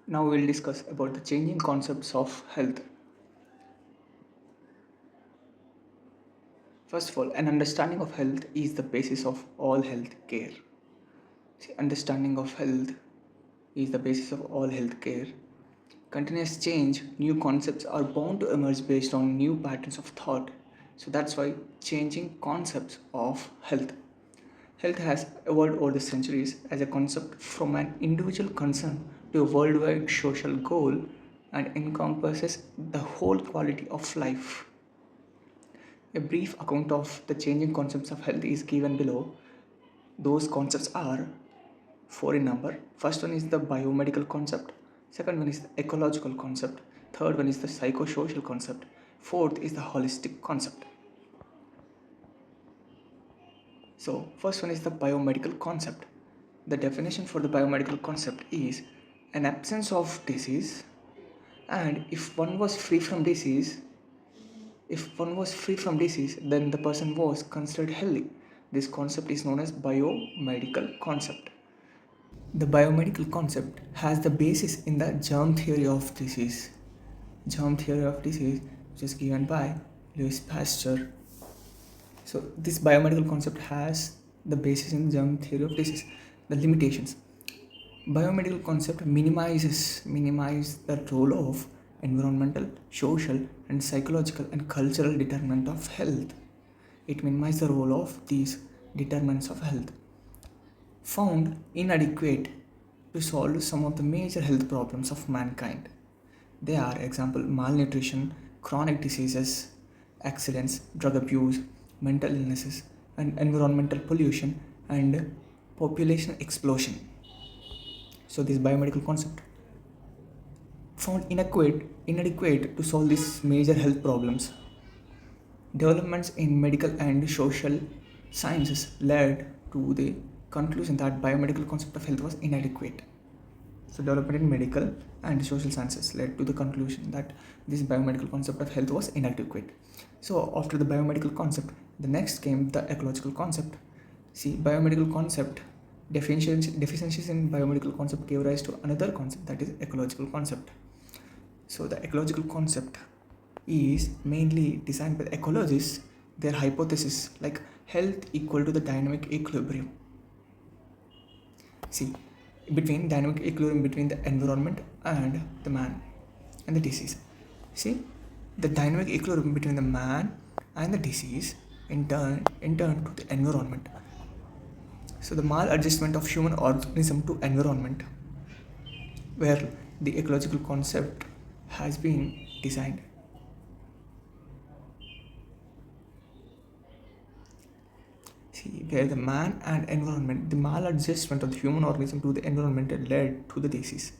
Now we'll discuss about the changing concepts of health. First of all, an understanding of health is the basis of all health care. See, understanding of health is the basis of all health care. Continuous change, new concepts are bound to emerge based on new patterns of thought. So that's why changing concepts of health. Health has evolved over the centuries as a concept from an individual concern to a worldwide social goal and encompasses the whole quality of life. A brief account of the changing concepts of health is given below. Those concepts are four in number. First one is the biomedical concept, second one is the ecological concept, third one is the psychosocial concept, fourth is the holistic concept. So, first one is the biomedical concept. The definition for the biomedical concept is an absence of disease, and if one was free from disease, then the person was considered healthy. This concept is known as biomedical concept. The biomedical concept has the basis in the germ theory of disease. Germ theory of disease, which is given by Louis Pasteur. So this biomedical concept has the basis in germ theory of disease. The limitations. Biomedical concept minimize the role of environmental, social, and psychological and cultural determinant of health. It minimizes the role of these determinants of health. Found inadequate to solve some of the major health problems of mankind. They are example malnutrition, chronic diseases, accidents, drug abuse, mental illnesses, and environmental pollution and population explosion. So this biomedical concept found inadequate to solve these major health problems. Developments in medical and social sciences led to the conclusion that biomedical concept of health was inadequate. So development in medical and social sciences led to the conclusion that this biomedical concept of health was inadequate. So after the biomedical concept, the next came the ecological concept. See, biomedical concept deficiencies in biomedical concept gave rise to another concept, that is ecological concept. So the ecological concept is mainly designed by the ecologists, their hypothesis like health equal to the dynamic equilibrium. See, between dynamic equilibrium between the environment and the man and the disease. See, the dynamic equilibrium between the man and the disease in turn to the environment. So the maladjustment of human organism to environment, where the ecological concept has been designed. See, where the man and environment, the maladjustment of the human organism to the environment led to the disease.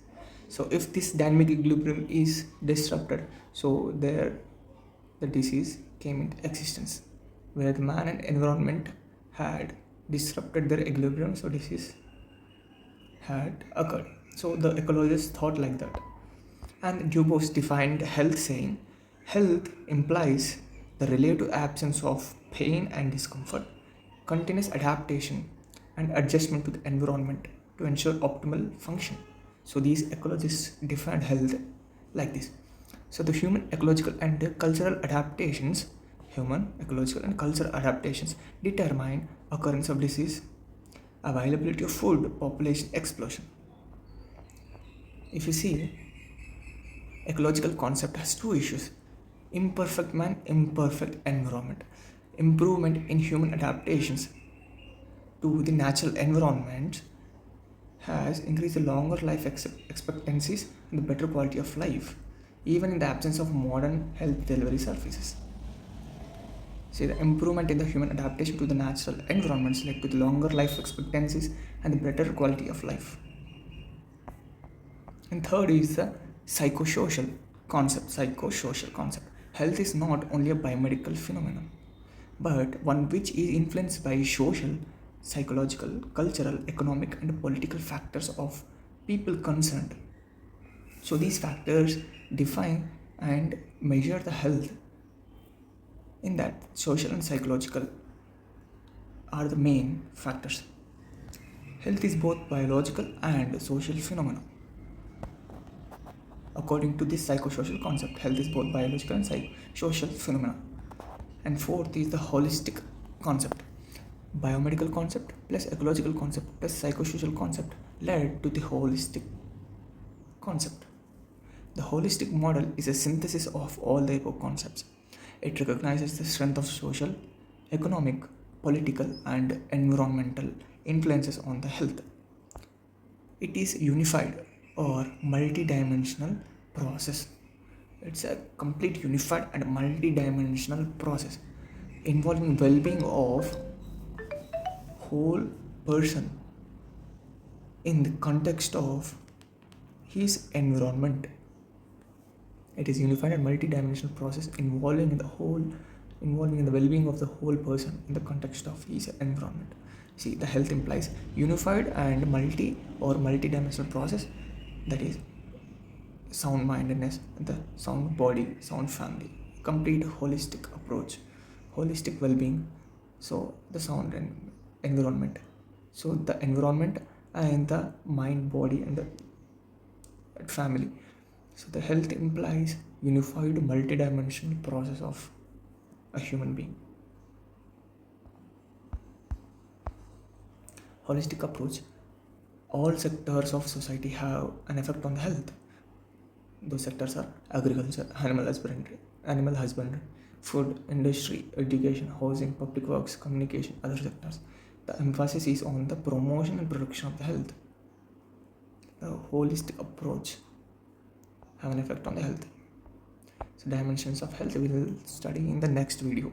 So if this dynamic equilibrium is disrupted, so there the disease came into existence. Where the man and environment had disrupted their equilibrium, so disease had occurred. So the ecologists thought like that. And Dubos defined health saying, health implies the relative absence of pain and discomfort, continuous adaptation and adjustment to the environment to ensure optimal function. So these ecologists defined health like this. So the human ecological and cultural adaptations, human ecological and cultural adaptations determine occurrence of disease, availability of food, population explosion. If you see, ecological concept has two issues: imperfect man, imperfect environment. Improvement in human adaptations to the natural environment has increased the longer life expectancies and the better quality of life, even in the absence of modern health delivery services. See, the improvement in the human adaptation to the natural environments led to the longer life expectancies and the better quality of life. And third is the psychosocial concept. Psychosocial concept. Health is not only a biomedical phenomenon, but one which is influenced by social, psychological, cultural, economic, and political factors of people concerned. So these factors define and measure the health. In that, social and psychological are the main factors. Health is both biological and social phenomenon. According to this psychosocial concept, health is both biological and social phenomena. And fourth is the holistic concept. Biomedical concept plus ecological concept plus psychosocial concept led to the holistic concept. The holistic model is a synthesis of all the above concepts. It recognizes the strength of social, economic, political, and environmental influences on the health. It is unified or multidimensional process. It's a complete unified and multidimensional process involving well-being of whole person in the context of his environment. It is unified and multidimensional process involving the well-being of the whole person in the context of his environment. See, the health implies unified and multidimensional process, that is sound mindedness, the sound body, sound family, complete holistic approach, holistic well-being. So the sound and environment. So the environment and the mind, body, and the family. So the health implies unified multidimensional process of a human being. Holistic approach. All sectors of society have an effect on the health. Those sectors are agriculture, animal husbandry, food, industry, education, housing, public works, communication, other sectors. The emphasis is on the promotion and protection of the health. The holistic approach have an effect on the health. So dimensions of health we will study in the next video.